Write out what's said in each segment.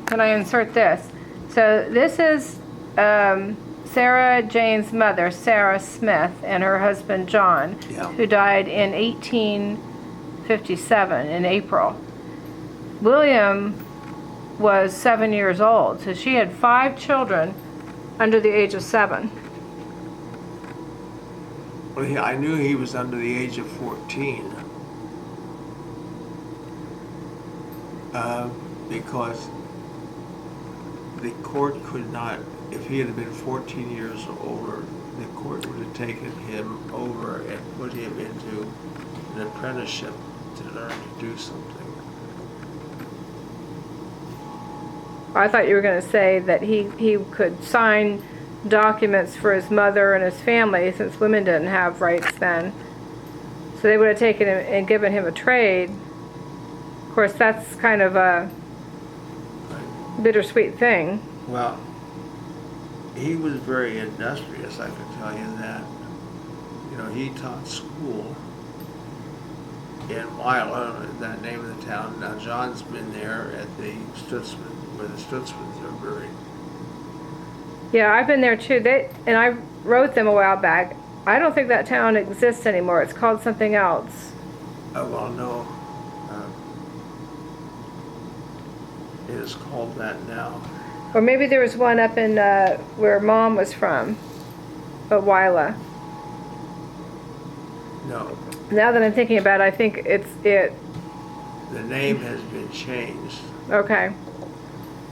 can I insert this? So this is Sarah Jane's mother, Sarah Smith, and her husband, John, Yeah. who died in 1857 in April. William was 7 years old, so she had 5 children under the age of 7. Well, I knew he was under the age of 14. Because the court could not, if he had been 14 years older, the court would have taken him over and put him into an apprenticeship to learn to do something. I thought you were going to say that he could sign documents for his mother and his family, since women didn't have rights then. So they would have taken him and given him a trade. Of course, that's kind of a bittersweet thing. Well, he was very industrious, I can tell you that. You know, he taught school in Wyla, that name of the town. Now, John's been there at the Stutzman, where the Stutzmans are buried. Yeah, I've been there too. And I wrote them a while back. I don't think that town exists anymore. It's called something else. Oh, well, no. It is called that now. Or maybe there was one up in where Mom was from, Wyla. No. Now that I'm thinking about it, I think it's it. The name has been changed. Okay.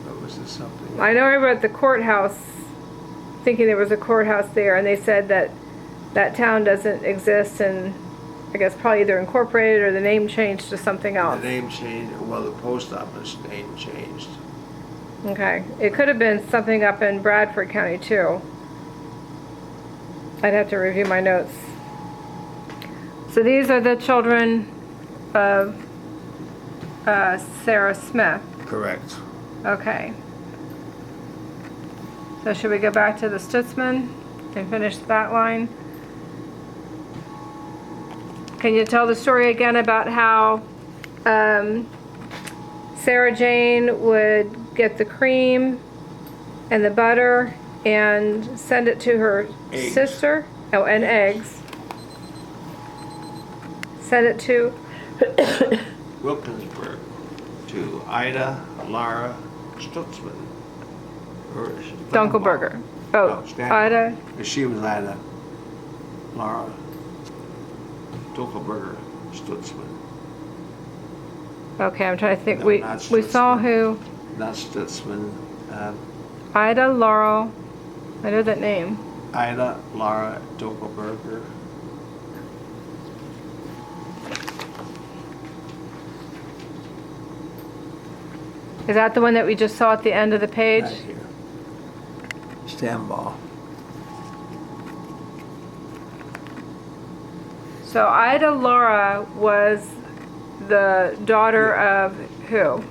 But was this something? I know I wrote the courthouse, thinking there was a courthouse there, and they said that that town doesn't exist, and I guess probably either incorporated or the name changed to something else. The name changed, well, the post office name changed. Okay. It could have been something up in Bradford County too. I'd have to review my notes. So these are the children of Sarah Smith. Correct. Okay. So should we go back to the Stutzman and finish that line? Can you tell the story again about how Sarah Jane would get the cream and the butter and send it to her Eggs. sister? Oh, and eggs. Send it to Wilkinsburg to Ida Lara Stutzman. Or Dunkelberger. Oh, Stanton. Ida. She was Ida Lara Dunkelberger Stutzman. Okay, I'm trying to think. No, we not saw Stutzman. who. Not Stutzman. Ida Laurel. I know that name. Ida Lara Dunkelberger. Is that the one that we just saw at the end of the page? Right here. Stambaugh. So Ida Laura was the daughter of who?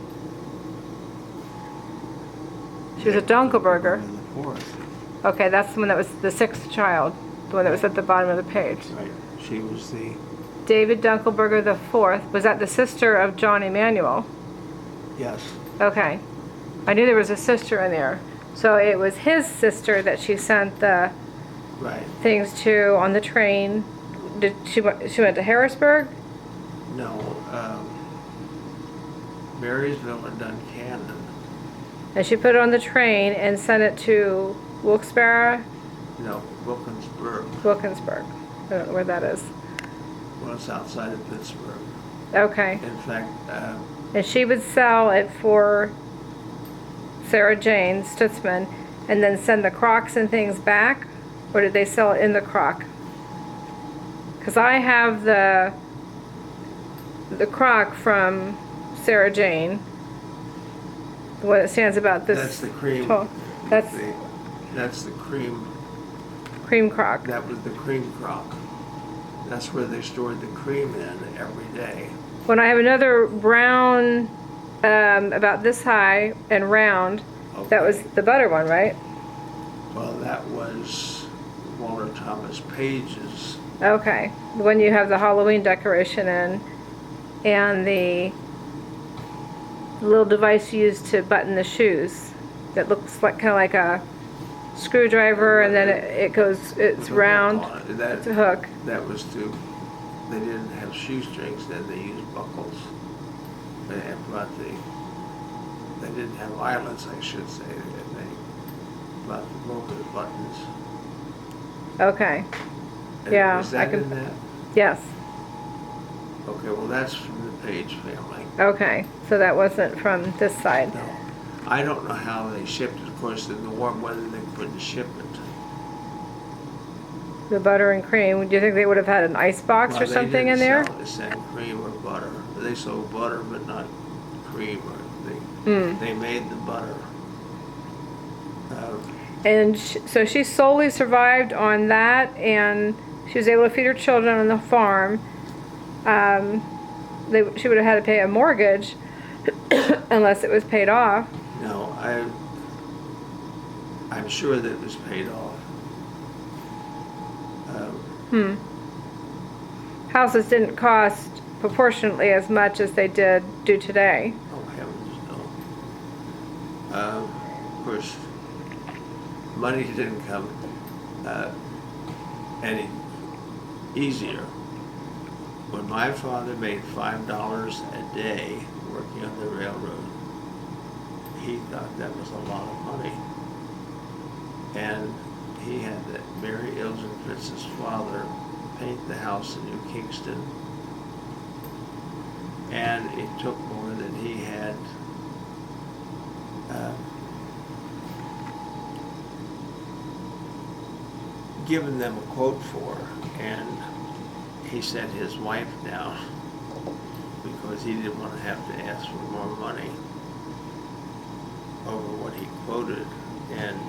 She was a Dunkelberger. The fourth. Okay, that's the one that was the 6th child. The one that was at the bottom of the page. Right. She was the, David Dunkelberger the 4th. Was that the sister of John Emanuel? yes. Okay. I knew there was a sister in there. So it was his sister that she sent the Right. things to on the train. Did she went to Harrisburg? No. Marysville or Duncannon. And she put it on the train and sent it to Wilkes-Barre, No, Wilkinsburg. Wilkinsburg. I don't know where that is. Well, it's outside of Pittsburgh. Okay. In fact, And she would sell it for Sarah Jane Stutzman and then send the crocks and things back? Or did they sell it in the crock? Because I have the crock from Sarah Jane. The one that stands about this that's the cream. tall. That's That's the cream. cream crock. That was the cream crock. That's where they stored the cream in every day. When I have another brown, about this high and round, that was Okay. the butter one, right? Well, that was Walter Thomas Page's. Okay, the one you have the Halloween decoration in, and the the little device used to button the shoes that looks like kind of like a screwdriver, and then it goes, it's With a hook round. on it. It's a hook. That was to, they didn't have shoestrings then, they used buckles. They didn't have eyelets, I should say, they brought both of the buttons. Okay. And Yeah, was I that can- in that? Yes. Okay, well, that's from the Page family. Okay. So that wasn't from this side. No, I don't know how they shipped it. Of course, in the warm weather, they couldn't ship it. The butter and cream. Do you think they would have had an ice box Well, or something in there? They didn't sell the same cream or butter. They sold butter, but not cream. Or they made the butter. And so she solely survived on that, and she was able to feed her children on the farm. She would have had to pay a mortgage unless it was paid off. No, I'm sure that it was paid off. Houses didn't cost proportionately as much as they do today. Oh heavens, no. Of course, money didn't come any easier. When my father made $5 a day working on the railroad, he thought that was a lot of money. And he had that Mary Ilsenfritz's father paint the house in New Kingston. And it took more than he had given them a quote for, and he sent his wife down because he didn't want to have to ask for more money over what he quoted. And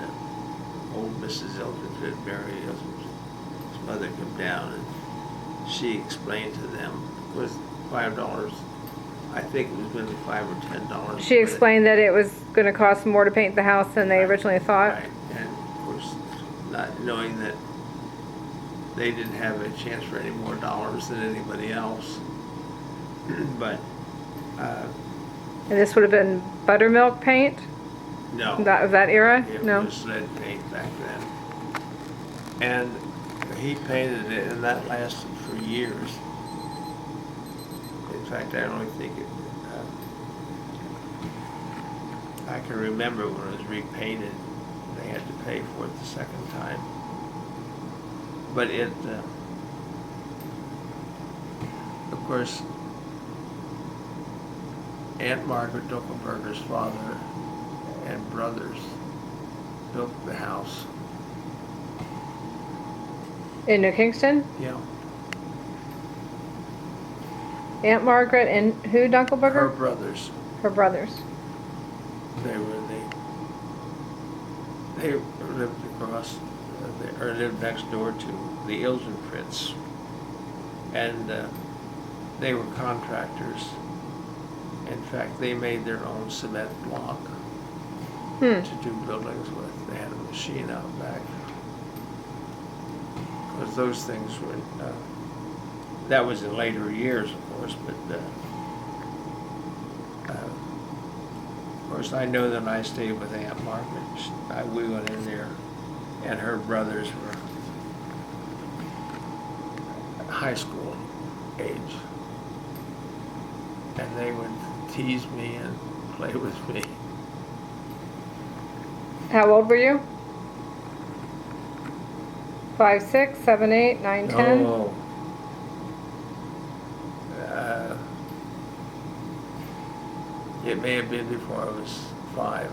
old Mrs. Ilsenfritz, Mary Ilsenfritz's mother, came down and she explained to them, was $5, I think it was maybe $5 or $10. She explained that it was going to cost more to paint the house than they originally thought. Right, and of course, not knowing that they didn't have a chance for any more dollars than anybody else. But, And this would have been buttermilk paint? no. Of that era? It No? was lead paint back then. And he painted it, and that lasted for years. In fact, I only think it, I can remember when it was repainted, they had to pay for it the second time. But it, of course, Aunt Margaret Dunkelberger's father and brothers built the house. In New Kingston? Yeah. Aunt Margaret and who, Her Dunkelberger? brothers, Her brothers. they lived across, or lived next door to the Ilsenfritz. And they were contractors. In fact, they made their own cement block to do buildings with. They had a machine out back. Because those things were, that was in later years, of course, but of course I know that I stayed with Aunt Margaret. We went in there, and her brothers were high school age. And they would tease me and play with me. How old were you? 5, 6, 7, 8, 9, 10? Oh. It may have been before I was 5.